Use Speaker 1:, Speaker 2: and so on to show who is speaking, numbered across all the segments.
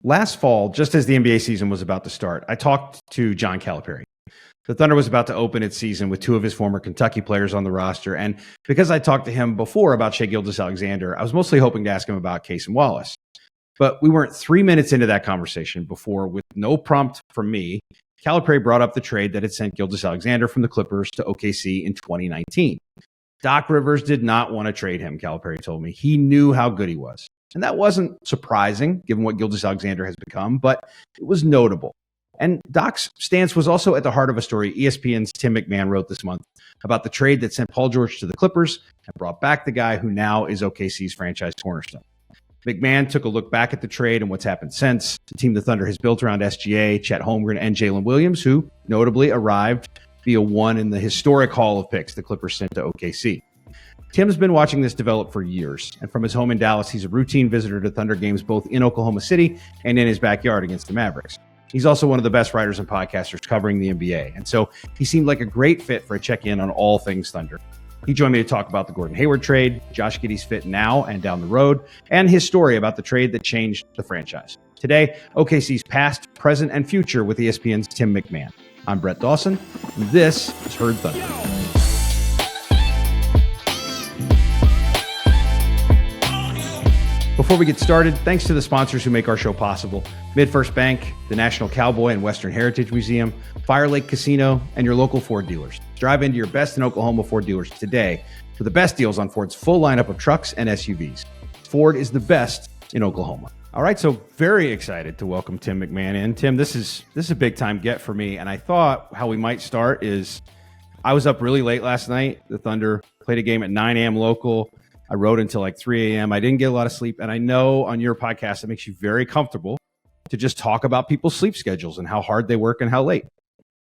Speaker 1: Last fall, just as the NBA season was about to start, I talked to John Calipari. The Thunder was about to open its season with two of his former Kentucky players on the roster. And because I talked to him before about Shai Gilgeous-Alexander, I was mostly hoping to ask him about Case and Wallace. But we weren't 3 minutes into that conversation before, with no prompt from me, Calipari brought up the trade that had sent Gilgeous-Alexander from the Clippers to OKC in 2019. Doc Rivers did not want to trade him, Calipari told me. He knew how good he was. And that wasn't surprising, given what Gilgeous-Alexander has become, but it was notable. And Doc's stance was also at the heart of a story ESPN's Tim MacMahon wrote this month about the trade that sent Paul George to the Clippers and brought back the guy who now is OKC's franchise cornerstone. MacMahon took a look back at the trade and what's happened since. The team the Thunder has built around SGA, Chet Holmgren, and Jalen Williams, who notably arrived via one in the historic haul of picks the Clippers sent to OKC. Tim's been watching this develop for years, and from his home in Dallas, he's a routine visitor to Thunder games both in Oklahoma City and in his backyard against the Mavericks. He's also one of the best writers and podcasters covering the NBA, and so he seemed like a great fit for a check-in on all things Thunder. He joined me to talk about the Gordon Hayward trade, Josh Giddey's fit now and down the road, and his story about the trade that changed the franchise. Today, OKC's past, present, and future with ESPN's Tim MacMahon. I'm Brett Dawson, and this is Heard Thunder. Before we get started, thanks to the sponsors who make our show possible: MidFirst Bank, the National Cowboy and Western Heritage Museum, Fire Lake Casino, and your local Ford dealers. Drive into your best in Oklahoma Ford dealers today for the best deals on Ford's full lineup of trucks and SUVs. Ford is the best in Oklahoma. All right, so very excited to welcome Tim MacMahon in. Tim, this is a big time get for me, and I thought how we might start is I was up really late last night. The Thunder played a game at 9 a.m. local. I wrote until like 3 a.m. I didn't get a lot of sleep. And I know on your podcast, it makes you very comfortable to just talk about people's sleep schedules and how hard they work and how late.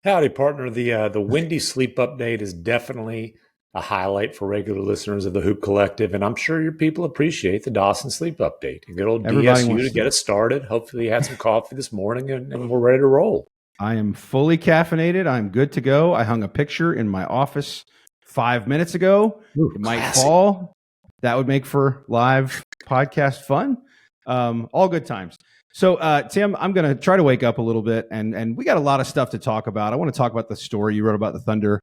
Speaker 2: Howdy, partner. The windy sleep update is definitely a highlight for regular listeners of the Hoop Collective. And I'm sure your people appreciate the Dawson sleep update. A good old DSU to get it started. Hopefully you had some coffee this morning and we're ready to roll.
Speaker 1: I am fully caffeinated. I'm good to go. I hung a picture in my office 5 minutes ago.
Speaker 2: Ooh,
Speaker 1: it might fall. That would make for live podcast fun. All good times. So, Tim, I'm going to try to wake up a little bit, and we got a lot of stuff to talk about. I want to talk about the story you wrote about the Thunder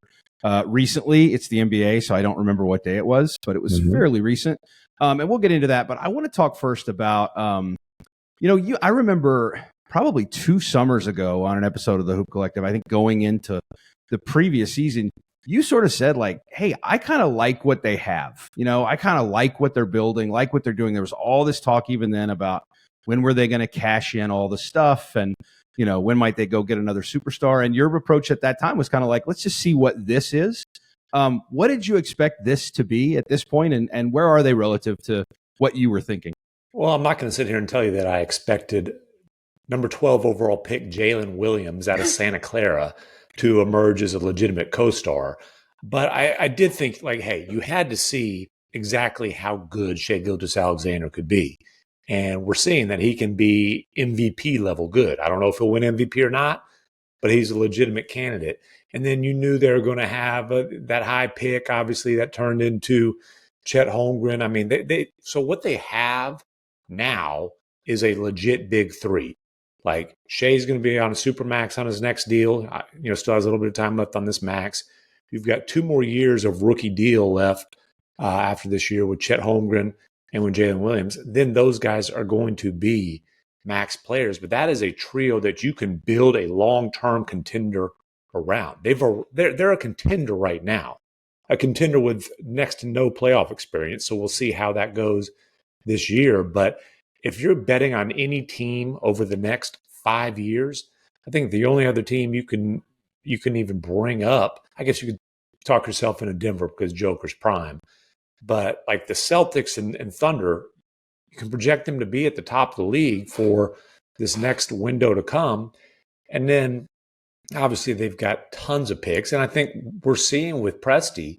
Speaker 1: recently. It's the NBA, so I don't remember what day it was, but it was fairly recent. And we'll get into that. But I want to talk first about, I remember probably 2 summers ago on an episode of the Hoop Collective, I think going into the previous season, you sort of said like, hey, I kind of like what they have. I kind of like what they're building, like what they're doing. There was all this talk even then about when were they going to cash in all the stuff and, when might they go get another superstar? And your approach at that time was kind of like, let's just see what this is. What did you expect this to be at this point? And where are they relative to what you were thinking?
Speaker 2: Well, I'm not going to sit here and tell you that I expected number 12 overall pick Jalen Williams out of Santa Clara to emerge as a legitimate co-star. But I did think like, hey, you had to see exactly how good Shai Gilgeous-Alexander could be. And we're seeing that he can be MVP level good. I don't know if he'll win MVP or not, but he's a legitimate candidate. And then you knew they were going to have that high pick, obviously, that turned into Chet Holmgren. I mean, so what they have now is a legit big three. Like Shai's going to be on a super max on his next deal. Still has a little bit of time left on this max. You've got 2 more years of rookie deal left after this year with Chet Holmgren and with Jalen Williams. Then those guys are going to be max players. But that is a trio that you can build a long-term contender around. They're a contender right now, a contender with next to no playoff experience. So we'll see how that goes this year. But if you're betting on any team over the next 5 years, I think the only other team you can even bring up, I guess you could talk yourself into Denver because Joker's prime. But like the Celtics and Thunder, you can project them to be at the top of the league for this next window to come. And then obviously they've got tons of picks. And I think we're seeing with Presti,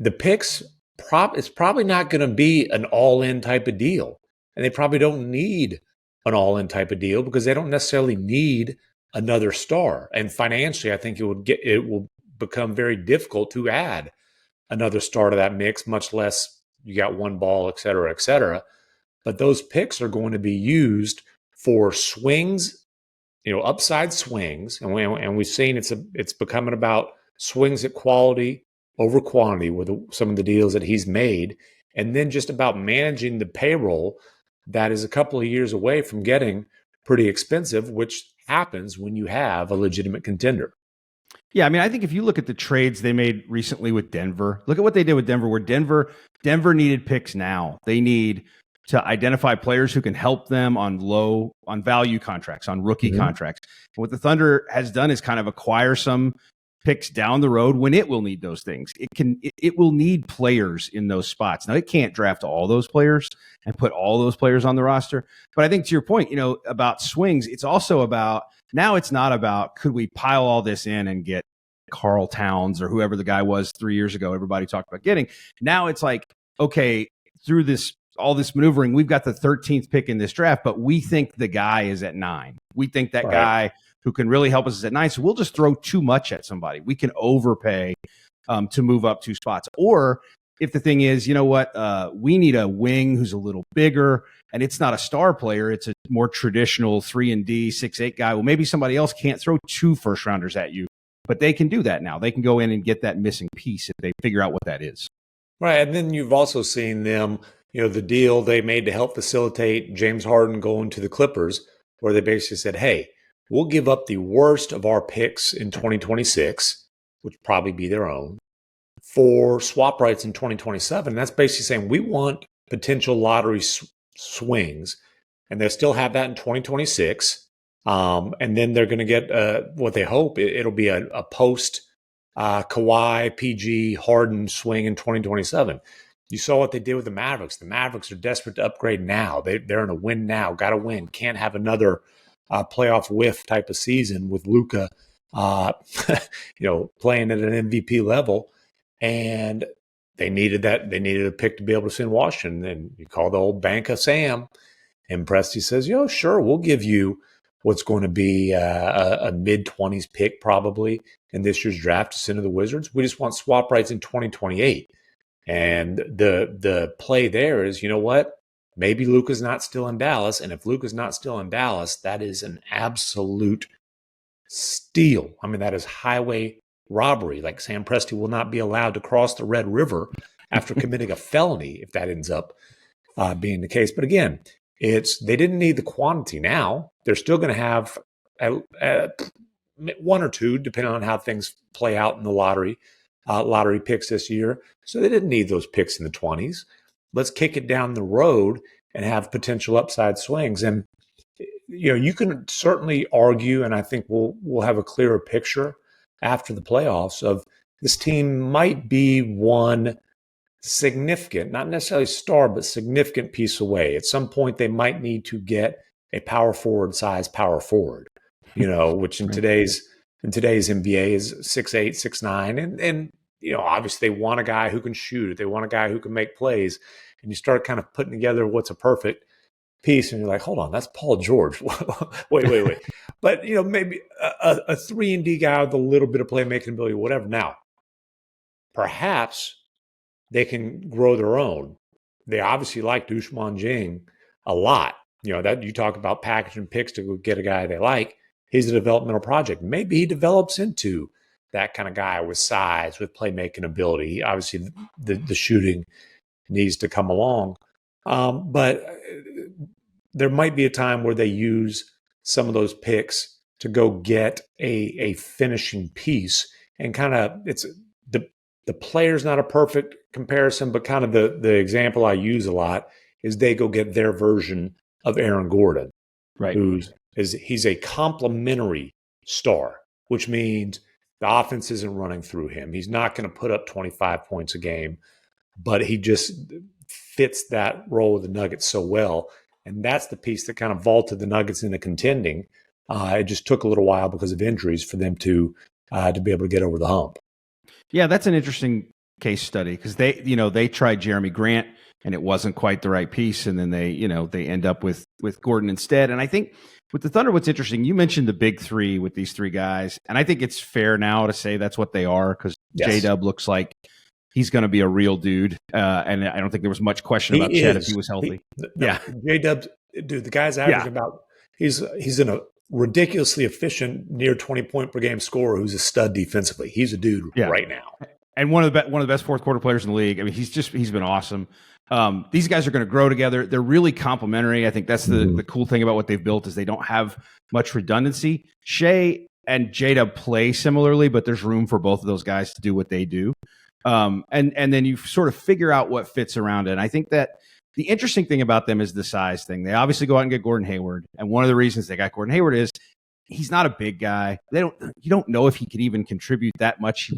Speaker 2: the picks, it's probably not going to be an all-in type of deal. And they probably don't need an all-in type of deal because they don't necessarily need another star. And financially, I think it will become very difficult to add another star to that mix, much less you got one ball, et cetera, et cetera. But those picks are going to be used for swings, upside swings, and we've seen it's becoming about swings at quality over quantity with some of the deals that he's made, and then just about managing the payroll that is a couple of years away from getting pretty expensive, which happens when you have a legitimate contender.
Speaker 1: Yeah, I mean, I think if you look at the trades they made recently with Denver, look at what they did with Denver, where Denver needed picks now. They need to identify players who can help them on value contracts, on rookie contracts. And what the Thunder has done is kind of acquire some picks down the road when it will need those things. It will need players in those spots. Now, it can't draft all those players and put all those players on the roster. But I think to your point, about swings, it's also about, now it's not about, could we pile all this in and get Karl Towns or whoever the guy was 3 years ago everybody talked about getting. Now it's like, okay, through all this maneuvering, we've got the 13th pick in this draft, but we think the guy is at 9. We think that guy who can really help us is at 9. So we'll just throw too much at somebody. We can overpay to move up 2 spots. Or if the thing is, we need a wing who's a little bigger, and it's not a star player, it's a more traditional 3-and-D, 6'8" guy. Well, maybe somebody else can't throw 2 first-rounders at you, but they can do that now. They can go in and get that missing piece if they figure out what that is.
Speaker 2: Right, and then you've also seen them, the deal they made to help facilitate James Harden going to the Clippers, where they basically said, hey, we'll give up the worst of our picks in 2026, which probably be their own, for swap rights in 2027. That's basically saying we want potential lottery swings, and they'll still have that in 2026. And then they're going to get what they hope it'll be a post Kawhi, PG, Harden swing in 2027. You saw what they did with the Mavericks. The Mavericks are desperate to upgrade now. They're in a win now. Got to win. Can't have another playoff whiff type of season with Luka, playing at an MVP level. And they needed that. They needed a pick to be able to send Washington. And you call the old bank of Sam, and Presti says, sure, we'll give you what's going to be a mid-20s pick probably in this year's draft to send to the Wizards. We just want swap rights in 2028. And the play there is, maybe Luka's not still in Dallas. And if Luka's not still in Dallas, that is an absolute steal. I mean, that is highway robbery. Like, Sam Presti will not be allowed to cross the Red River after committing a felony if that ends up being the case. But again, they didn't need the quantity now. They're still going to have 1 or 2, depending on how things play out in the lottery picks this year. So they didn't need those picks in the 20s. Let's kick it down the road and have potential upside swings. And, you can certainly argue, and I think we'll have a clearer picture after the playoffs of this team might be one significant, not necessarily star, but significant piece away. At some point, they might need to get a power forward size power forward, which in today's NBA is 6'8", 6'9", and obviously they want a guy who can shoot. They want a guy who can make plays, and you start kind of putting together what's a perfect piece, and you're like, hold on, that's Paul George. wait. But maybe a 3-and-D guy with a little bit of playmaking ability, whatever. Now, perhaps they can grow their own. They obviously like Ousmane Dieng a lot. That you talk about packaging picks to go get a guy they like. He's a developmental project. Maybe he develops into that kind of guy with size, with playmaking ability. Obviously, the shooting needs to come along. But there might be a time where they use some of those picks to go get a finishing piece, and kind of it's the player's not a perfect comparison, but kind of the example I use a lot is they go get their version of Aaron Gordon,
Speaker 1: right?
Speaker 2: He's a complementary star, which means the offense isn't running through him. He's not going to put up 25 points a game, but he just fits that role with the Nuggets so well. And that's the piece that kind of vaulted the Nuggets into contending. It just took a little while because of injuries for them to be able to get over the hump.
Speaker 1: Yeah, that's an interesting case study because they tried Jeremy Grant and it wasn't quite the right piece, and then they end up with Gordon instead. And I think with the Thunder, what's interesting, you mentioned the big 3 with these 3 guys, and I think it's fair now to say that's what they are because J-Dub looks like he's going to be a real dude, and I don't think there was much question about Chet if he was healthy.
Speaker 2: J-Dub, dude, the guy's averaging about He's in a ridiculously efficient, near 20-point per game scorer who's a stud defensively. He's a dude right now.
Speaker 1: And one of the best fourth quarter players in the league. I mean, he's been awesome. These guys are going to grow together. They're really complementary. I think that's the cool thing about what they've built is they don't have much redundancy. Shai and J-Dub play similarly, but there's room for both of those guys to do what they do. And then you sort of figure out what fits around it. And I think that the interesting thing about them is the size thing. They obviously go out and get Gordon Hayward. And one of the reasons they got Gordon Hayward is he's not a big guy. You don't know if he could even contribute that much.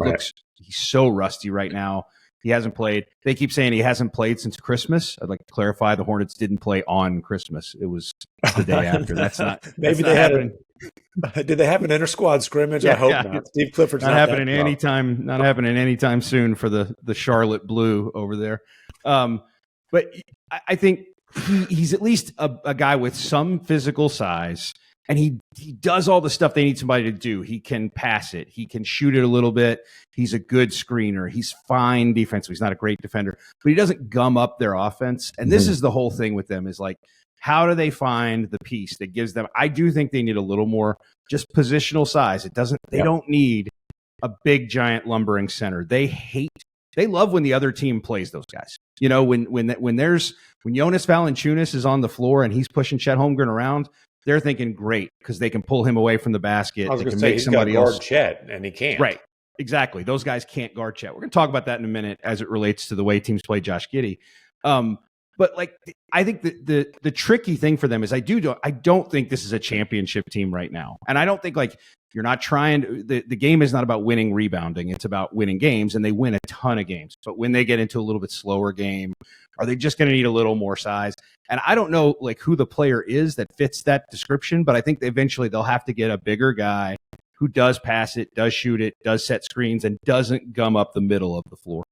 Speaker 1: He's so rusty right now. He hasn't played. They keep saying he hasn't played since Christmas. I'd like to clarify the Hornets didn't play on Christmas. It was the day after. That's not
Speaker 2: maybe
Speaker 1: that's
Speaker 2: they
Speaker 1: not
Speaker 2: had did they have an inter-squad scrimmage?
Speaker 1: Yeah,
Speaker 2: I hope not. Steve Clifford's
Speaker 1: not happening anytime. Not happening anytime soon for the Charlotte Blue over there. But I think he's at least a guy with some physical size, and he does all the stuff they need somebody to do. He can pass it. He can shoot it a little bit. He's a good screener. He's fine defensively. He's not a great defender, but he doesn't gum up their offense. And this is the whole thing with them is like, how do they find the piece that gives them? I do think they need a little more just positional size. They don't need a big, giant, lumbering center. They love when the other team plays those guys. You know, when Jonas Valanciunas is on the floor and he's pushing Chet Holmgren around, they're thinking great because they can pull him away from the basket. They can make somebody else
Speaker 2: guard Chet, and he can't.
Speaker 1: Right. Exactly. Those guys can't guard Chet. We're going to talk about that in a minute as it relates to the way teams play Josh Giddey. But like, I think the tricky thing for them is I don't think this is a championship team right now. And I don't think like you're not trying the game is not about winning rebounding. It's about winning games, and they win a ton of games. But when they get into a little bit slower game, are they just going to need a little more size? And I don't know like who the player is that fits that description, but I think eventually they'll have to get a bigger guy who does pass it, does shoot it, does set screens, and doesn't gum up the middle of the floor.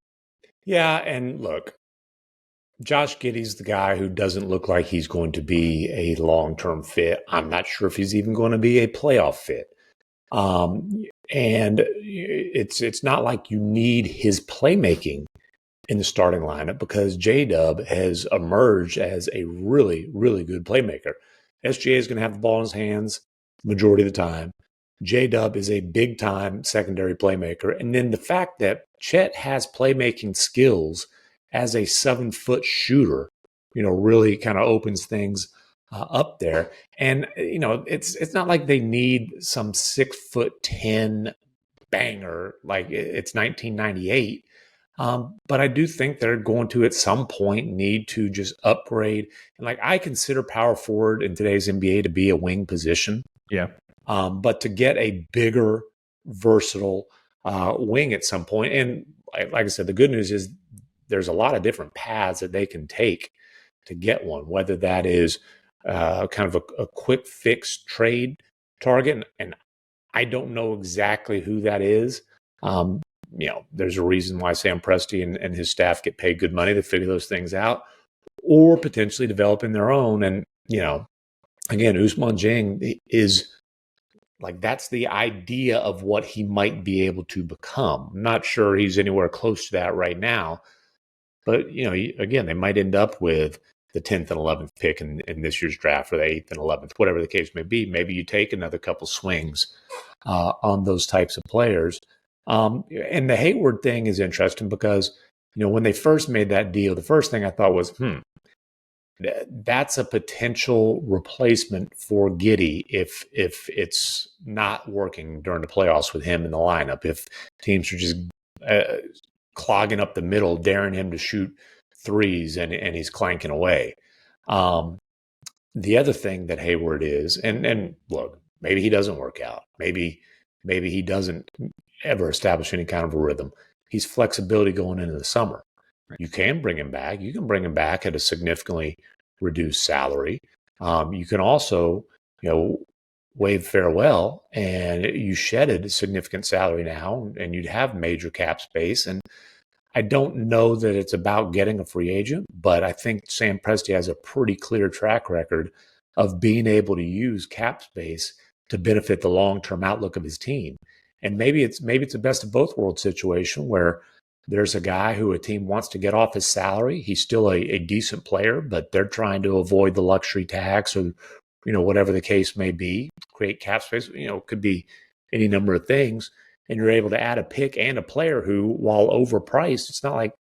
Speaker 2: Yeah, and look, Josh Giddey's the guy who doesn't look like he's going to be a long-term fit. I'm not sure if he's even going to be a playoff fit. And it's not like you need his playmaking in the starting lineup because J-Dub has emerged as a really, really good playmaker. SGA is going to have the ball in his hands majority of the time. J-Dub is a big-time secondary playmaker. And then the fact that Chet has playmaking skills as a 7-foot shooter, really kind of opens things up there. And, it's not like they need some 6'10" banger like it's 1998. But I do think they're going to, at some point, need to just upgrade. And like I consider power forward in today's NBA to be a wing position.
Speaker 1: Yeah.
Speaker 2: But to get a bigger, versatile wing at some point. And like I said, the good news is there's a lot of different paths that they can take to get one, whether that is kind of a quick fix trade target. And I don't know exactly who that is. There's a reason why Sam Presti and his staff get paid good money to figure those things out, or potentially developing their own. And, again, Ousmane Dieng is like, that's the idea of what he might be able to become. I'm not sure he's anywhere close to that right now. But, again, they might end up with the 10th and 11th pick in this year's draft, or the 8th and 11th, whatever the case may be. Maybe you take another couple swings on those types of players. And the Hayward thing is interesting because, when they first made that deal, the first thing I thought was, that's a potential replacement for Giddey if it's not working during the playoffs with him in the lineup. If teams are just clogging up the middle, daring him to shoot threes, and he's clanking away. The other thing that Hayward is, and look, maybe he doesn't work out. Maybe he doesn't ever establish any kind of a rhythm. He's flexibility going into the summer. Right. You can bring him back. You can bring him back at a significantly reduced salary. You can also, wave farewell and you shedded a significant salary now, and you'd have major cap space. And I don't know that it's about getting a free agent, but I think Sam Presti has a pretty clear track record of being able to use cap space to benefit the long-term outlook of his team. And maybe it's a best of both worlds situation where there's a guy who a team wants to get off his salary. He's still a decent player, but they're trying to avoid the luxury tax or whatever the case may be, create cap space, could be any number of things. And you're able to add a pick and a player who, while overpriced, it's not like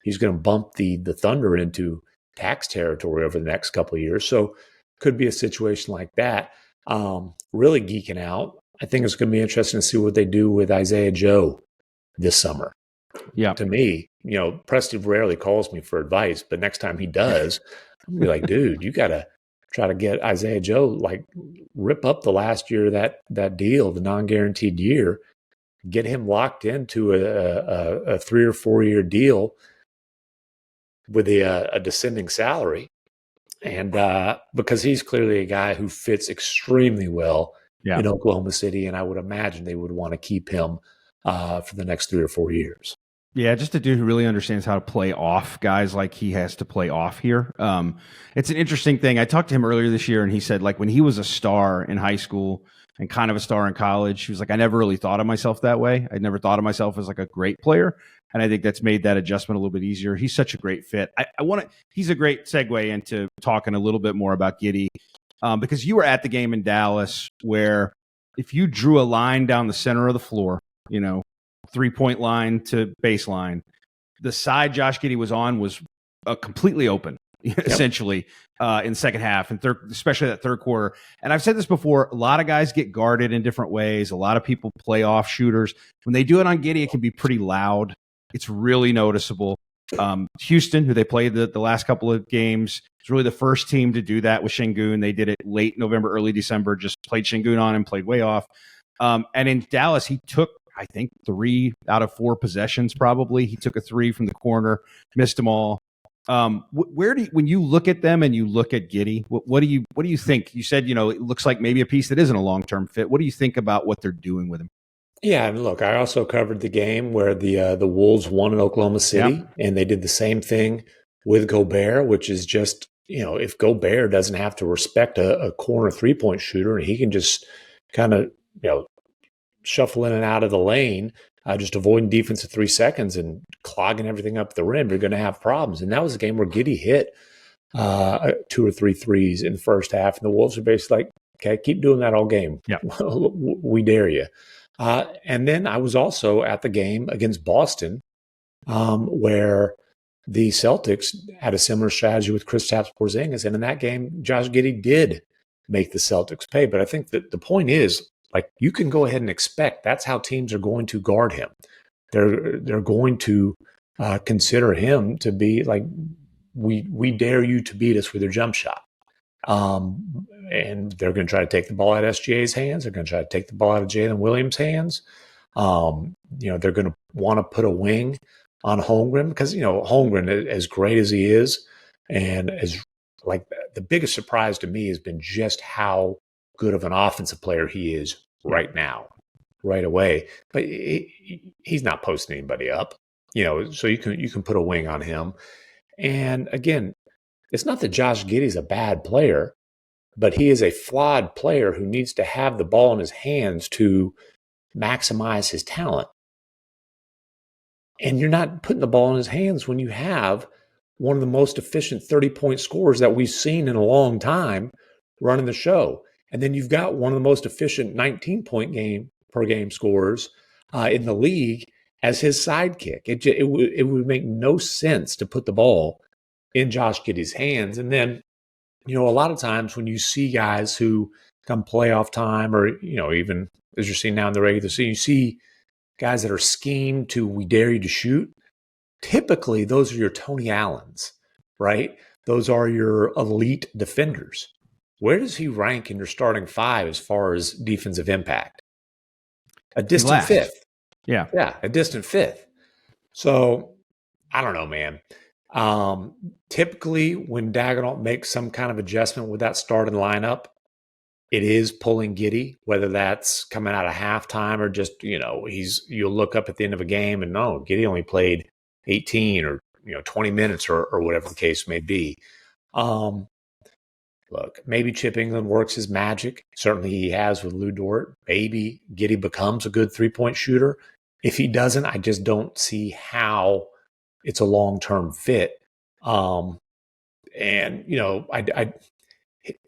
Speaker 2: he's going to bump the Thunder into tax territory over the next couple of years. So could be a situation like that. Really geeking out. I think it's going to be interesting to see what they do with Isaiah Joe this summer.
Speaker 1: Yeah.
Speaker 2: To me, Preston rarely calls me for advice, but next time he does, I'm gonna be like, dude, you got to try to get Isaiah Joe, like rip up the last year of that deal, the non-guaranteed year, get him locked into a 3 or 4 year deal with a descending salary. And because he's clearly a guy who fits extremely well in Oklahoma City, and I would imagine they would want to keep him for the next 3 or 4 years.
Speaker 1: Yeah, just a dude who really understands how to play off guys like he has to play off here. It's an interesting thing. I talked to him earlier this year, and he said, like, when he was a star in high school and kind of a star in college, he was like, I never really thought of myself that way. I never thought of myself as like a great player. And I think that's made that adjustment a little bit easier. He's such a great fit. He's a great segue into talking a little bit more about Giddey, because you were at the game in Dallas where if you drew a line down the center of the floor, 3-point line to baseline, the side Josh Giddey was on was completely open, essentially, in the second half, and especially that third quarter. And I've said this before, a lot of guys get guarded in different ways. A lot of people play off shooters. When they do it on Giddey, it can be pretty loud. It's really noticeable. Houston, who they played the last couple of games, is really the first team to do that with Şengün. They did it late November, early December, just played Şengün on and played way off. And in Dallas, he took, I think, 3 out of 4 possessions, probably. He took a 3 from the corner, missed them all. When you look at them and you look at Giddey, what do you think? You said, it looks like maybe a piece that isn't a long-term fit. What do you think about what they're doing with him?
Speaker 2: Yeah, and look, I also covered the game where the Wolves won in Oklahoma City, and they did the same thing with Gobert, which is just, if Gobert doesn't have to respect a corner 3-point shooter, and he can just kind of, shuffle in and out of the lane, just avoiding defense at 3 seconds and clogging everything up the rim, you're going to have problems. And that was a game where Giddey hit 2 or 3 threes in the first half, and the Wolves are basically like, okay, keep doing that all game.
Speaker 1: Yeah.
Speaker 2: We dare you. And then I was also at the game against Boston, where the Celtics had a similar strategy with Kristaps Porzingis. And in that game, Josh Giddey did make the Celtics pay. But I think that the point is, like, you can go ahead and expect that's how teams are going to guard him. They're going to consider him to be like, we dare you to beat us with your jump shot. And they're going to try to take the ball out of SGA's hands. They're going to try to take the ball out of Jalen Williams' hands. They're going to want to put a wing on Holmgren because, Holmgren, as great as he is, and as like the biggest surprise to me has been just how good of an offensive player he is right now, right away. But he's not posting anybody up, so you can put a wing on him. And again, it's not that Josh Giddey's a bad player, but he is a flawed player who needs to have the ball in his hands to maximize his talent. And you're not putting the ball in his hands when you have one of the most efficient 30-point scorers that we've seen in a long time running the show. And then you've got one of the most efficient 19-point per game scorers in the league as his sidekick. It would make no sense to put the ball in Josh Giddey's hands. And then, a lot of times when you see guys who come playoff time or, even as you're seeing now in the regular season, you see guys that are schemed to we dare you to shoot. Typically, those are your Tony Allens, right? Those are your elite defenders. Where does he rank in your starting 5 as far as defensive impact? A distant 5th.
Speaker 1: Yeah,
Speaker 2: a distant 5th. So, I don't know, man. Typically, when Daigneault makes some kind of adjustment with that starting lineup, it is pulling Giddey, whether that's coming out of halftime or just, you'll look up at the end of a game and no, Giddey only played 18 or, 20 minutes or whatever the case may be. Look, maybe Chip England works his magic. Certainly he has with Lou Dort. Maybe Giddey becomes a good 3-point shooter. If he doesn't, I just don't see how it's a long-term fit. And,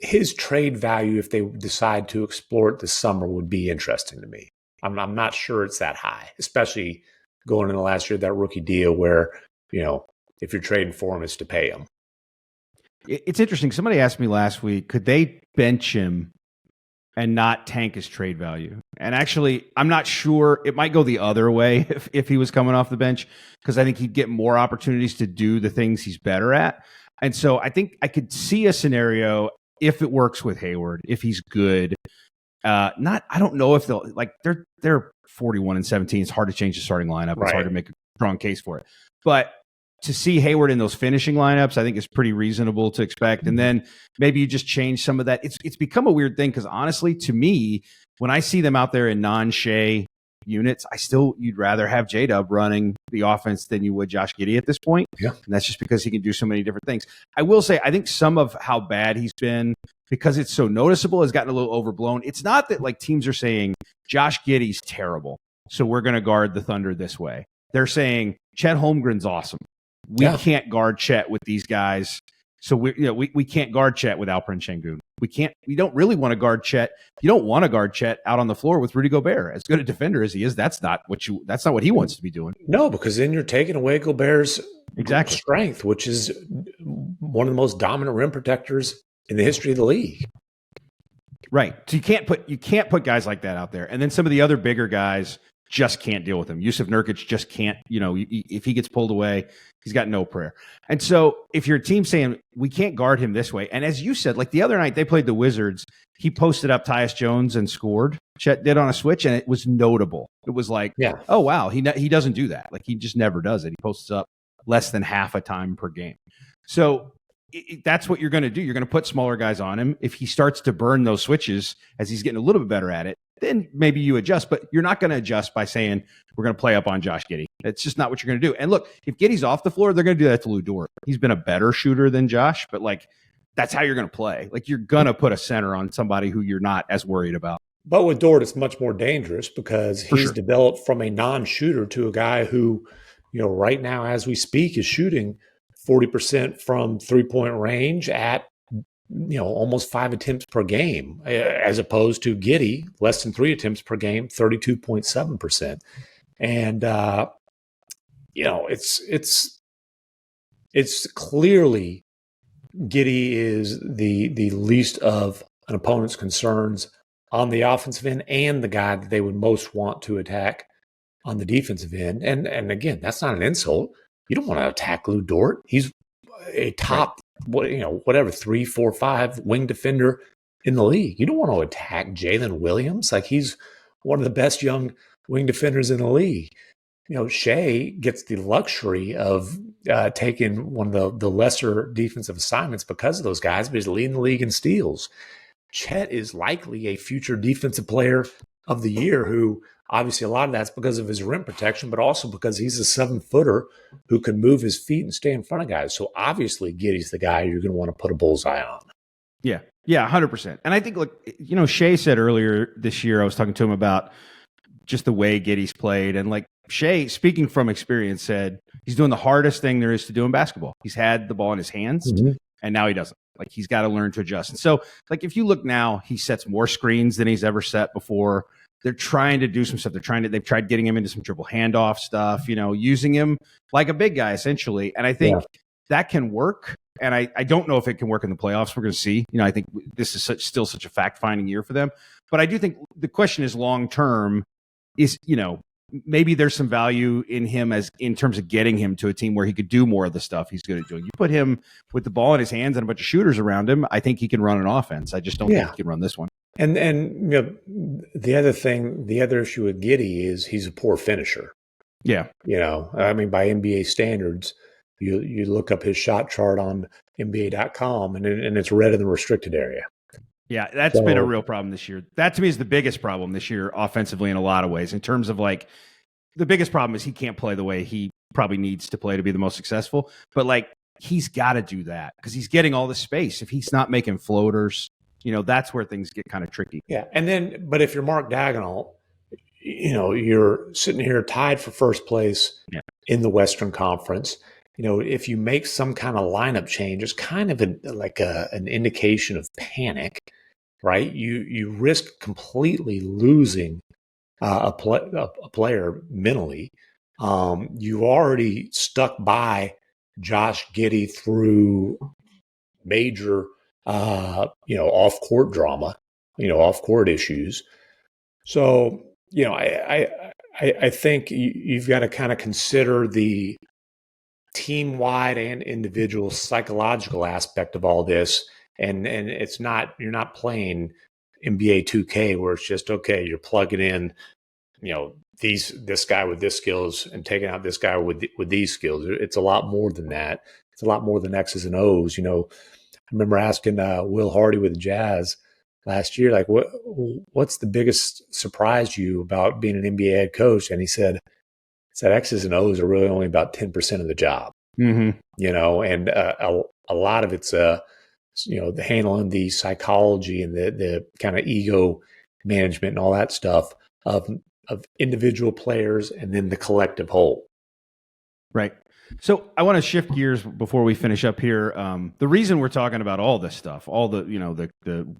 Speaker 2: his trade value, if they decide to explore it this summer, would be interesting to me. I'm not sure it's that high, especially going into last year, that rookie deal where, if you're trading for him, it's to pay him.
Speaker 1: It's interesting. Somebody asked me last week, could they bench him and not tank his trade value? And actually, I'm not sure. It might go the other way if he was coming off the bench, because I think he'd get more opportunities to do the things he's better at. And so I think I could see a scenario if it works with Hayward, if he's good. I don't know if they'll they're 41-17. It's hard to change the starting lineup. It's hard to make a strong case for it. But to see Hayward in those finishing lineups, I think is pretty reasonable to expect. And then maybe you just change some of that. It's become a weird thing because honestly, to me, when I see them out there in non-Shai units, you'd rather have J-Dub running the offense than you would Josh Giddey at this point.
Speaker 2: Yeah.
Speaker 1: And that's just because he can do so many different things. I will say, I think some of how bad he's been, because it's so noticeable, has gotten a little overblown. It's not that like teams are saying Josh Giddey's terrible, so we're going to guard the Thunder this way. They're saying Chet Holmgren's awesome. We can't guard Chet with these guys. So we can't guard Chet with Alperen Şengün. We don't really want to guard Chet. You don't want to guard Chet out on the floor with Rudy Gobert. As good a defender as he is, that's not what he wants to be doing.
Speaker 2: No, because then you're taking away Gobert's strength, which is one of the most dominant rim protectors in the history of the league.
Speaker 1: Right. So you can't put guys like that out there. And then some of the other bigger guys just can't deal with him. Yusuf Nurkic just can't, if he gets pulled away, he's got no prayer. And so if your team saying we can't guard him this way, and as you said, like the other night they played the Wizards, he posted up Tyus Jones and scored. Chet did on a switch, and it was notable. It was like, oh wow, he doesn't do that. Like he just never does it. He posts up less than half a time per game. So that's what you're going to do. You're going to put smaller guys on him. If he starts to burn those switches as he's getting a little bit better at it, then maybe you adjust. But you're not going to adjust by saying we're going to play up on Josh Giddey. It's just not what you're going to do. And look, if Giddey's off the floor, they're going to do that to Lou Dort. He's been a better shooter than Josh, but like that's how you're going to play. Like you're going to put a center on somebody who you're not as worried about.
Speaker 2: But with Dort, it's much more dangerous because he's developed from a non-shooter to a guy who, right now as we speak is shooting 40% from three-point range at, almost 5 attempts per game, as opposed to Giddey, less than 3 attempts per game, 32.7%. And, it's clearly Giddey is the least of an opponent's concerns on the offensive end and the guy that they would most want to attack on the defensive end. And again, that's not an insult. You don't want to attack Lou Dort. He's a top, 3, 4, 5 wing defender in the league. You don't want to attack Jalen Williams. Like he's one of the best young wing defenders in the league. Shai gets the luxury of taking one of the lesser defensive assignments because of those guys, but he's leading the league in steals. Chet is likely a future defensive player of the year who obviously a lot of that's because of his rim protection, but also because he's a 7-footer who can move his feet and stay in front of guys. So obviously Giddey's the guy you're going to want to put a bullseye on.
Speaker 1: Yeah. Yeah, 100%. And I think, Shai said earlier this year, I was talking to him about just the way Giddey's played. And like Shai, speaking from experience, said he's doing the hardest thing there is to do in basketball. He's had the ball in his hands, and now he doesn't. Like he's got to learn to adjust. And so, like if you look now, he sets more screens than he's ever set before. They're trying to do some stuff. They've tried getting him into some triple handoff stuff, using him like a big guy essentially. And I think that can work. And I don't know if it can work in the playoffs. We're going to see. I think this is still such a fact-finding year for them. But I do think the question is long-term is, maybe there's some value in him as in terms of getting him to a team where he could do more of the stuff he's good at doing. You put him with the ball in his hands and a bunch of shooters around him, I think he can run an offense. I just don't think he can run this one.
Speaker 2: And the other issue with Giddey is he's a poor finisher.
Speaker 1: Yeah.
Speaker 2: By NBA standards, you look up his shot chart on NBA.com and it's red in the restricted area.
Speaker 1: Yeah, that's been a real problem this year. That to me is the biggest problem this year offensively in a lot of ways. In terms of like the biggest problem is he can't play the way he probably needs to play to be the most successful. But like he's got to do that because he's getting all the space. If he's not making floaters, that's where things get kind of tricky.
Speaker 2: Yeah, but if you're Mark Daigneault, you're sitting here tied for first place in the Western Conference. if you make some kind of lineup change, it's kind of an indication of panic, right? You risk completely losing a player mentally. You already stuck by Josh Giddey through major, off-court drama, off court issues. So, I think you've got to kind of consider the team-wide and individual psychological aspect of all this. And you're not playing NBA 2K where it's just, okay, you're plugging in, this guy with this skills and taking out this guy with these skills. It's a lot more than that. It's a lot more than X's and O's. I remember asking Will Hardy with the Jazz last year, like, what's the biggest surprise to you about being an NBA head coach? And he said X's and O's are really only about 10% of the job.
Speaker 1: Mm-hmm.
Speaker 2: And a lot of it's the handling the psychology and the kind of ego management and all that stuff of individual players and then the collective whole.
Speaker 1: Right. So I want to shift gears before we finish up here. The reason we're talking about all this stuff, all the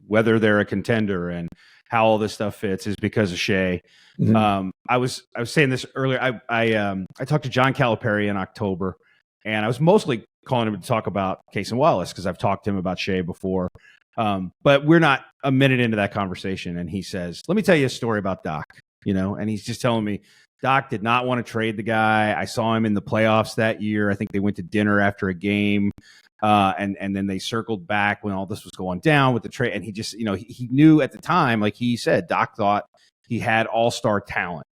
Speaker 1: whether they're a contender and how all this stuff fits, is because of Shai. Mm-hmm. I was saying this earlier. I talked to John Calipari in October, and I was mostly calling him to talk about Cason Wallace because I've talked to him about Shai before. But we're not a minute into that conversation, and he says, "Let me tell you a story about Doc." And he's just telling me, Doc did not want to trade the guy. I saw him in the playoffs that year. I think they went to dinner after a game, and then they circled back when all this was going down with the trade. And he just, he knew at the time, like he said, Doc thought he had all-star talent.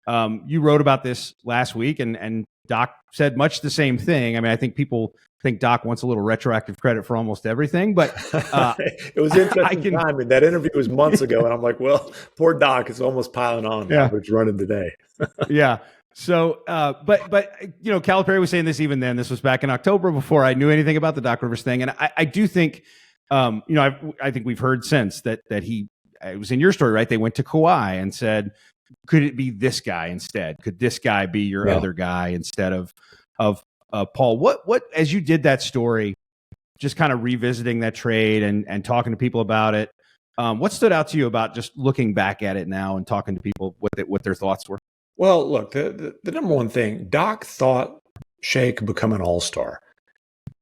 Speaker 1: You wrote about this last week, and Doc said much the same thing. I mean, I think people think Doc wants a little retroactive credit for almost everything, but
Speaker 2: it was interesting timing. That interview was months ago, and I'm like, well, poor Doc is almost piling on.
Speaker 1: Yeah,
Speaker 2: it's running today.
Speaker 1: Yeah. So, but Calipari was saying this even then. This was back in October before I knew anything about the Doc Rivers thing, and I do think, I think we've heard since that it was in your story, right? They went to Kawhi and said, could it be this guy instead? Could this guy be your other guy instead of Paul? What as you did that story, just kind of revisiting that trade and talking to people about it, what stood out to you about just looking back at it now and talking to people what their thoughts were?
Speaker 2: Well, look, the number one thing, Doc thought Shai could become an all-star.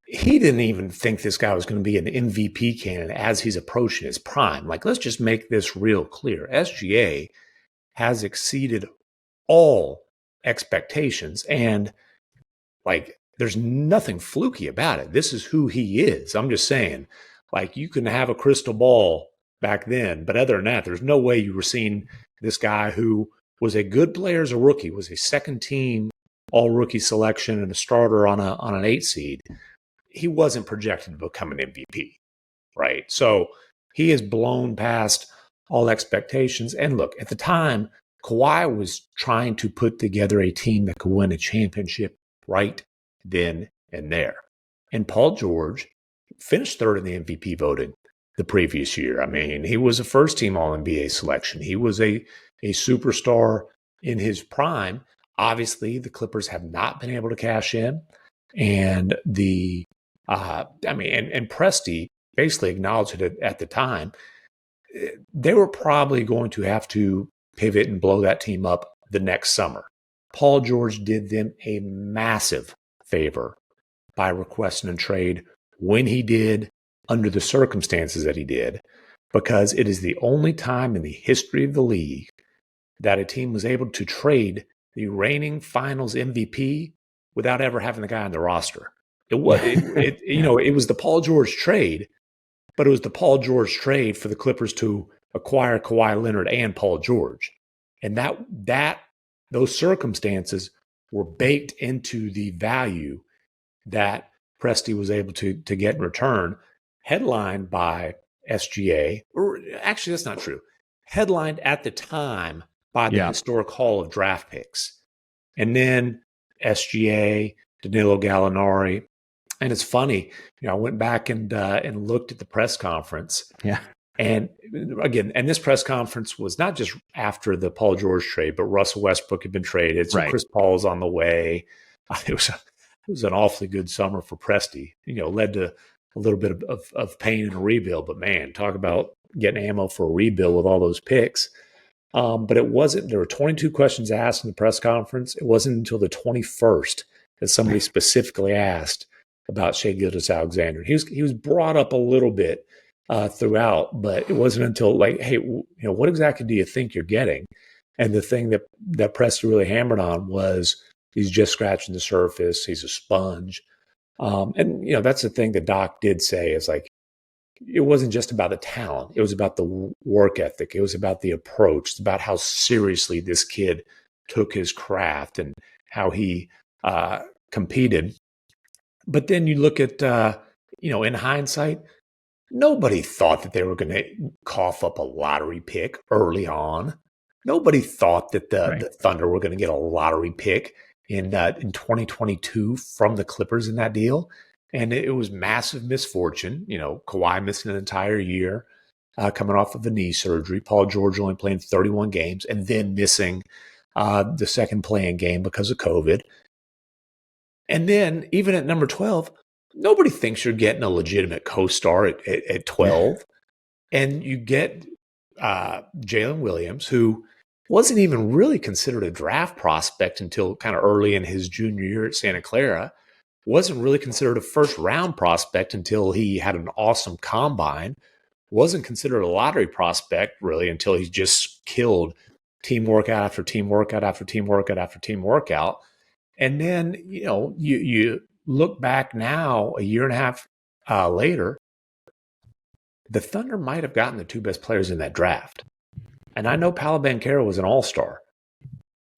Speaker 2: He didn't even think this guy was going to be an MVP candidate as he's approaching his prime. Like, let's just make this real clear. SGA has exceeded all expectations, and like, there's nothing fluky about it. This is who he is. I'm just saying, like, you can have a crystal ball back then, but other than that, there's no way you were seeing this guy who was a good player as a rookie, was a second team all rookie selection and a starter on an 8 seed. He wasn't projected to become an MVP, right? So he has blown past all expectations. And look, at the time, Kawhi was trying to put together a team that could win a championship right then and there. And Paul George finished third in the MVP voting the previous year. I mean, he was a first-team All-NBA selection. He was a superstar in his prime. Obviously, the Clippers have not been able to cash in. And and Presti basically acknowledged it at the time. They were probably going to have to pivot and blow that team up the next summer. Paul George did them a massive favor by requesting a trade when he did, under the circumstances that he did, because it is the only time in the history of the league that a team was able to trade the reigning finals MVP without ever having the guy on the roster. It was the Paul George trade, but it was the Paul George trade for the Clippers to acquire Kawhi Leonard and Paul George. And those circumstances were baked into the value that Presti was able to get in return, headlined by SGA, or actually that's not true, headlined at the time by the historic haul of draft picks. And then SGA, Danilo Gallinari. And it's funny, I went back and looked at the press conference. Yeah. And again, this press conference was not just after the Paul George trade, but Russell Westbrook had been traded. So Chris Paul's on the way. was an awfully good summer for Presti. Led to a little bit of pain in a rebuild. But man, talk about getting ammo for a rebuild with all those picks. But it wasn't. There were 22 questions asked in the press conference. It wasn't until the 21st that somebody specifically asked about Shai Gilgeous-Alexander. He was brought up a little bit throughout, but it wasn't until like, hey, what exactly do you think you're getting? And the thing that Presti really hammered on was he's just scratching the surface. He's a sponge. And that's the thing that Doc did say is like, it wasn't just about the talent. It was about the work ethic. It was about the approach. It's about how seriously this kid took his craft and how he competed. But then you look at, in hindsight, nobody thought that they were going to cough up a lottery pick early on. Nobody thought that the Thunder were going to get a lottery pick in 2022 from the Clippers in that deal. And it was massive misfortune. Kawhi missing an entire year, coming off of a knee surgery. Paul George only playing 31 games and then missing the second playing game because of COVID. And then even at number 12, nobody thinks you're getting a legitimate co-star at 12. And you get Jalen Williams, who wasn't even really considered a draft prospect until kind of early in his junior year at Santa Clara. Wasn't really considered a first-round prospect until he had an awesome combine. Wasn't considered a lottery prospect, really, until he just killed team workout after team workout after team workout after team workout. And then, you look back now, a year and a half later, the Thunder might have gotten the two best players in that draft. And I know Paolo Banchero was an all-star.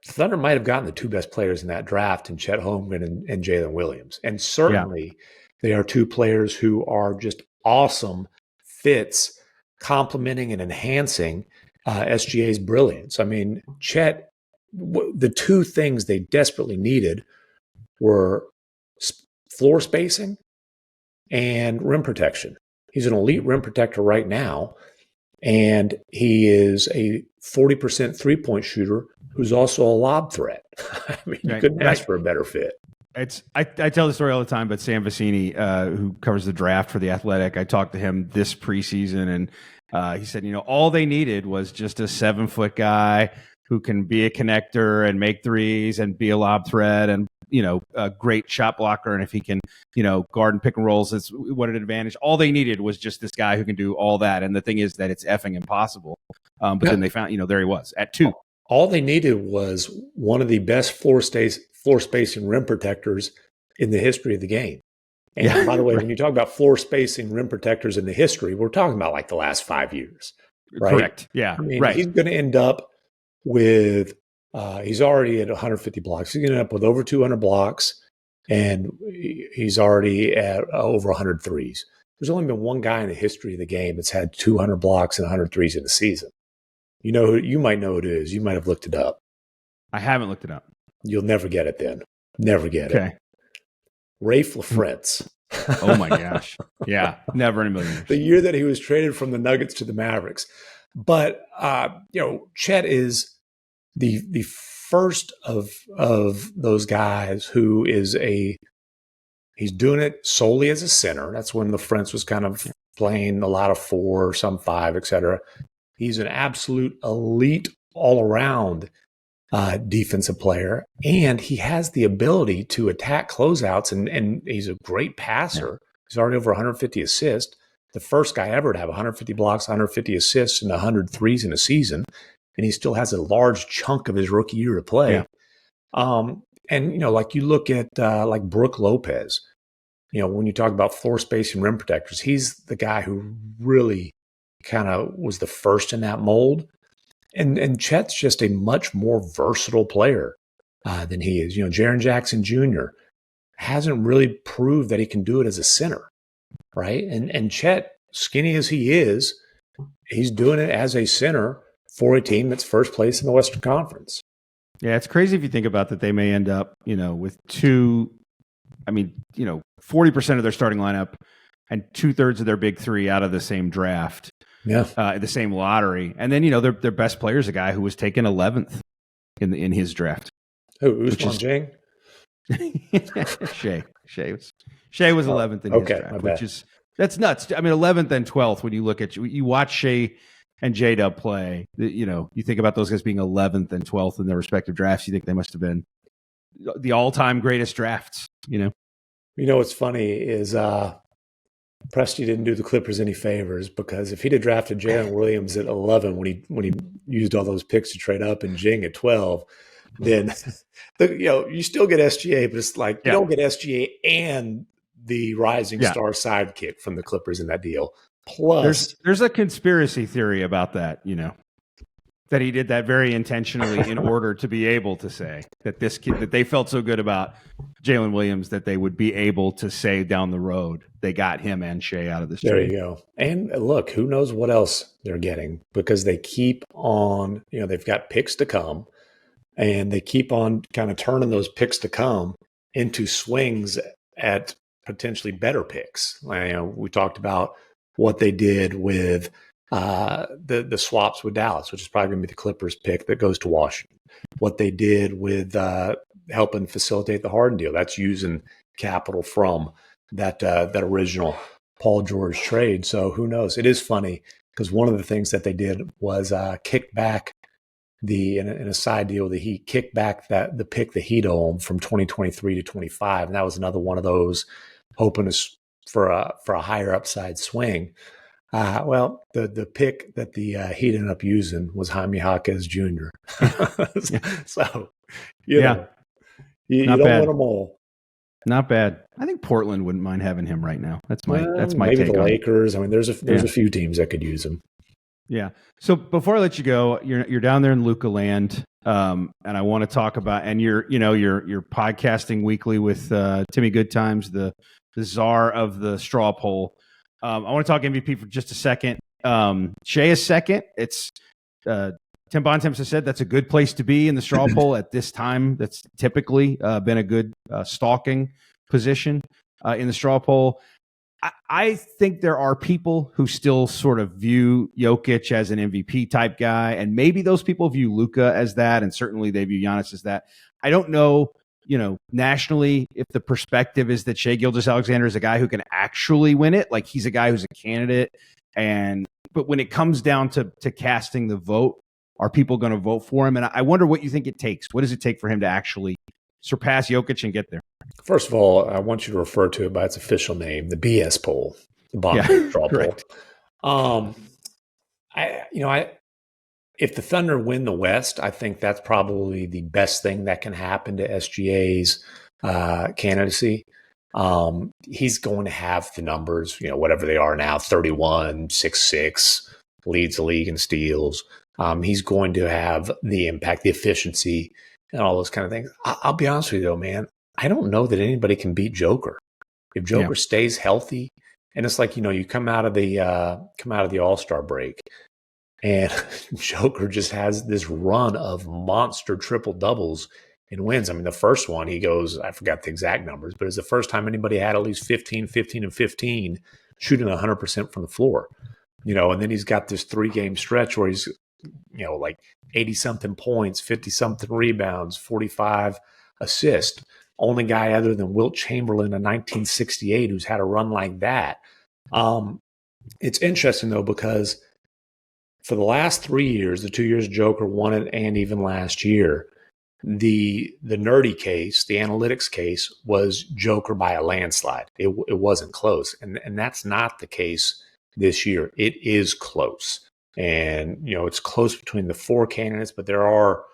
Speaker 2: The Thunder might have gotten the two best players in that draft in Chet Holmgren and Jalen Williams. And certainly they are two players who are just awesome fits, complementing and enhancing SGA's brilliance. I mean, Chet, the two things they desperately needed were floor spacing and rim protection. He's an elite rim protector right now, and he is a 40% three-point shooter who's also a lob threat. I mean, you couldn't ask for a better fit.
Speaker 1: I tell the story all the time, but Sam Vecini, who covers the draft for The Athletic, I talked to him this preseason, and he said, all they needed was just a 7-foot guy who can be a connector and make threes and be a lob threat and, a great shot blocker. And if he can, guard and pick and rolls, it's what an advantage. All they needed was just this guy who can do all that. And the thing is that it's effing impossible. But then they found, there he was at 2.
Speaker 2: All they needed was one of the best floor spacing rim protectors in the history of the game. And by the way, when you talk about floor spacing rim protectors in the history, we're talking about like the last 5 years. Right?
Speaker 1: Correct. Yeah.
Speaker 2: I mean, he's going to end up with, he's already at 150 blocks. He's going to end up with over 200 blocks, and he's already at over 100 threes. There's only been one guy in the history of the game that's had 200 blocks and 100 threes in a season. You might know who it is. You might have looked it up.
Speaker 1: I haven't looked it up.
Speaker 2: You'll never get it then. Never get it. Rafe LaFrentz.
Speaker 1: Oh my gosh. Yeah. Never in a million years.
Speaker 2: The year that he was traded from the Nuggets to the Mavericks. But, Chet is the first of those guys who is he's doing it solely as a center. That's when LaFrentz was kind of playing a lot of 4, some 5, et cetera. He's an absolute elite all-around defensive player, and he has the ability to attack closeouts, and he's a great passer. He's already over 150 assists, the first guy ever to have 150 blocks, 150 assists, and 100 threes in a season, and he still has a large chunk of his rookie year to play. And, like you look at like Brook Lopez, when you talk about floor space and rim protectors, he's the guy who really kind of was the first in that mold. And Chet's just a much more versatile player than he is. Jaren Jackson Jr. hasn't really proved that he can do it as a center, right? And Chet, skinny as he is, he's doing it as a center for a team that's first place in the Western Conference.
Speaker 1: Yeah, it's crazy if you think about that. They may end up, with 40% of their starting lineup and 2/3 of their big 3 out of the same draft. The same lottery, and then their best player is a guy who was taken 11th in his draft.
Speaker 2: Who? Usman Jang?
Speaker 1: Shai was 11th in his draft, that's nuts. I mean, 11th and 12th when you look at you watch Shai and J-Dub play. You think about those guys being 11th and 12th in their respective drafts. You think they must have been the all-time greatest drafts.
Speaker 2: What's funny is Presti didn't do the Clippers any favors, because if he'd have drafted Jalen Williams at 11 when he used all those picks to trade up, and Jing at 12, then you still get SGA, but it's like you don't get SGA and the rising star sidekick from the Clippers in that deal. Plus,
Speaker 1: there's a conspiracy theory about that, that he did that very intentionally in order to be able to say that this kid, that they felt so good about Jalen Williams that they would be able to say down the road they got him and Shai out of this trade.
Speaker 2: There you go. And look, who knows what else they're getting, because they keep on, they've got picks to come, and they keep on kind of turning those picks to come into swings at potentially better picks. We talked about what they did with the swaps with Dallas, which is probably going to be the Clippers pick that goes to Washington. What they did with helping facilitate the Harden deal, that's using capital from that original Paul George trade. So who knows? It is funny, because one of the things that they did was kick back in a side deal, the Heat kicked back the pick the Heat owned from 2023 to 25, and that was another one of those hoping for a higher upside swing. The pick that the Heat ended up using was Jaime Jaquez Jr. So, you don't win them all.
Speaker 1: Not bad. I think Portland wouldn't mind having him right now. That's my
Speaker 2: maybe
Speaker 1: take
Speaker 2: the
Speaker 1: on
Speaker 2: Lakers. I mean, there's a few teams that could use him.
Speaker 1: Yeah. So before I let you go, you're down there in Luka land, and I want to talk about, and you're podcasting weekly with Timmy Goodtimes, the czar of the straw poll. I want to talk MVP for just a second. Shai is second. It's Tim Bontemps has said that's a good place to be in the straw poll at this time. That's typically been a good stalking position in the straw poll. I think there are people who still sort of view Jokic as an MVP type guy, and maybe those people view Luka as that, and certainly they view Giannis as that. I don't know, nationally, if the perspective is that Shai Gilgeous-Alexander is a guy who can actually win it, like he's a guy who's a candidate. But when it comes down to casting the vote, are people going to vote for him? And I wonder what you think it takes. What does it take for him to actually surpass Jokic and get there?
Speaker 2: First of all, I want you to refer to it by its official name, the BS poll, the bottom straw poll. If the Thunder win the West, I think that's probably the best thing that can happen to SGA's candidacy. He's going to have the numbers, whatever they are now, 31, 6'6", leads the league in steals. He's going to have the impact, the efficiency, and all those kind of things. I'll be honest with you, though, man. I don't know that anybody can beat Joker if Joker stays healthy. And it's like, you come out of the All-Star break, and Joker just has this run of monster triple doubles and wins. I mean, the first one he goes, I forgot the exact numbers, but it's the first time anybody had at least 15, 15, and 15 shooting 100% from the floor. And then he's got this 3-game stretch where he's, like 80-something points, 50-something rebounds, 45 assists. Only guy other than Wilt Chamberlain in 1968 who's had a run like that. It's interesting, though, because for the last 3 years, the 2 years Joker won it and even last year, the nerdy case, the analytics case, was Joker by a landslide. It wasn't close. And that's not the case this year. It is close. And, it's close between the 4 candidates, but there are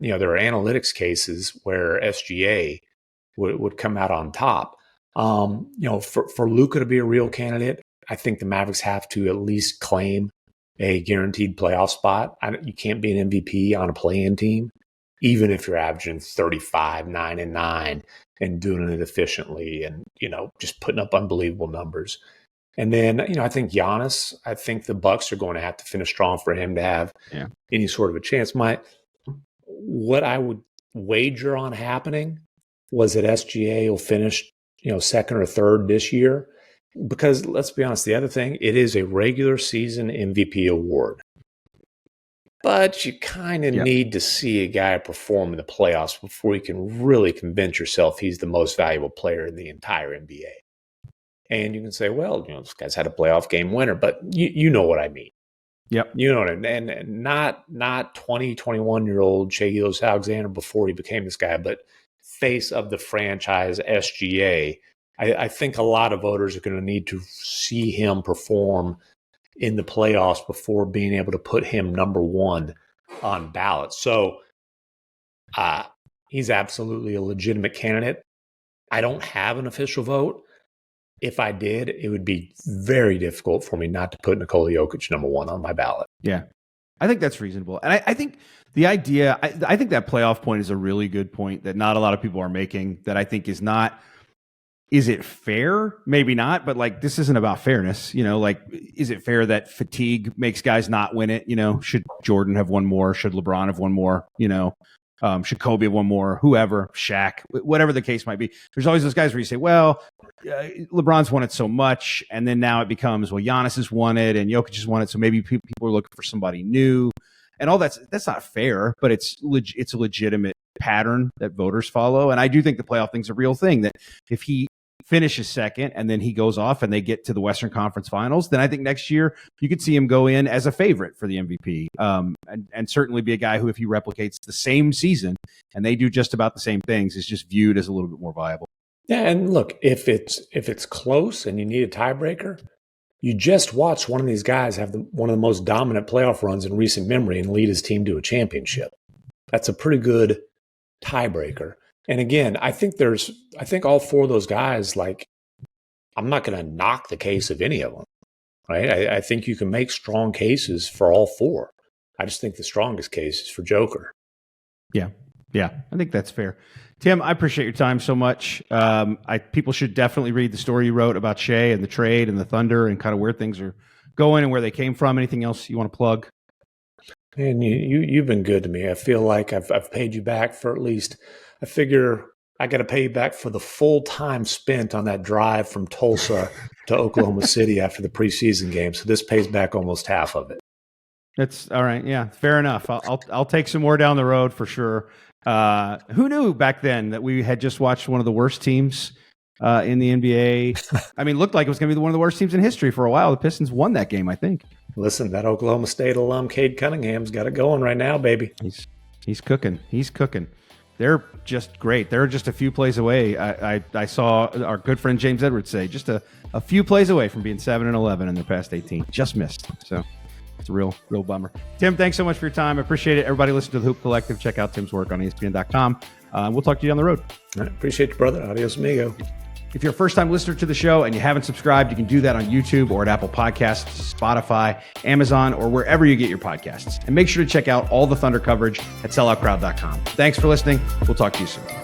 Speaker 2: analytics cases where SGA would come out on top. For Luka to be a real candidate, I think the Mavericks have to at least claim a guaranteed playoff spot. You can't be an MVP on a play-in team, even if you're averaging 35, 9, and 9 and doing it efficiently and, just putting up unbelievable numbers. And then, I think Giannis, I think the Bucks are going to have to finish strong for him to have any sort of a chance. What I would wager on happening was that SGA will finish, second or third this year. Because let's be honest, the other thing, it is a regular season MVP award. but you kind of need to see a guy perform in the playoffs before you can really convince yourself he's the most valuable player in the entire NBA. And you can say, well, this guy's had a playoff game winner, but you know what I mean.
Speaker 1: Yep.
Speaker 2: You know what I mean? And not 20, 21-year-old Shai Gilgeous-Alexander before he became this guy, but face of the franchise, SGA. I think a lot of voters are going to need to see him perform in the playoffs before being able to put him number one on ballots. So he's absolutely a legitimate candidate. I don't have an official vote. If I did, it would be very difficult for me not to put Nikola Jokic number one on my ballot.
Speaker 1: Yeah, I think that's reasonable. And I think the idea, I think that playoff point is a really good point that not a lot of people are making, that I think is not, is it fair? Maybe not, but like, this isn't about fairness. Like, is it fair that fatigue makes guys not win it? Should Jordan have won more? Should LeBron have won more? Should Kobe have won more? Whoever, Shaq, whatever the case might be. There's always those guys where you say, well, LeBron's won it so much, and then now it becomes, well, Giannis has won it and Jokic has won it, so maybe people are looking for somebody new, and all that's not fair, but it's a legitimate pattern that voters follow. And I do think the playoff thing's a real thing, that if he finishes second and then he goes off and they get to the Western Conference Finals, then I think next year you could see him go in as a favorite for the MVP, and certainly be a guy who, if he replicates the same season and they do just about the same things, is just viewed as a little bit more viable.
Speaker 2: Yeah, and look, if it's close and you need a tiebreaker, you just watch one of these guys have one of the most dominant playoff runs in recent memory and lead his team to a championship. That's a pretty good tiebreaker. And again, I think all four of those guys, like, I'm not going to knock the case of any of them, right? I think you can make strong cases for all four. I just think the strongest case is for Joker.
Speaker 1: Yeah, I think that's fair. Tim, I appreciate your time so much. People should definitely read the story you wrote about Shai and the trade and the Thunder and kind of where things are going and where they came from. Anything else you want to plug?
Speaker 2: Man, you've been good to me. I feel like I've paid you back for at least, I figure I got to pay you back for the full time spent on that drive from Tulsa to Oklahoma City after the preseason game. So this pays back almost half of it. That's
Speaker 1: all right. Yeah, fair enough. I'll take some more down the road for sure. Who knew back then that we had just watched one of the worst teams in the NBA? I mean, looked like it was going to be one of the worst teams in history for a while. The Pistons won that game, I think.
Speaker 2: Listen, that Oklahoma State alum, Cade Cunningham's got it going right now, baby.
Speaker 1: He's cooking. He's cooking. They're just great. They're just a few plays away. I saw our good friend James Edwards say just a few plays away from being 7-11 in their past 18. Just missed. So it's a real bummer. Tim, thanks so much for your time. I appreciate it. Everybody listen to the Hoop Collective. Check out Tim's work on ESPN.com. We'll talk to you down the road.
Speaker 2: All right, appreciate you, brother. Adios, amigo.
Speaker 1: If you're a first-time listener to the show and you haven't subscribed, you can do that on YouTube or at Apple Podcasts, Spotify, Amazon, or wherever you get your podcasts. And make sure to check out all the Thunder coverage at selloutcrowd.com. Thanks for listening. We'll talk to you soon.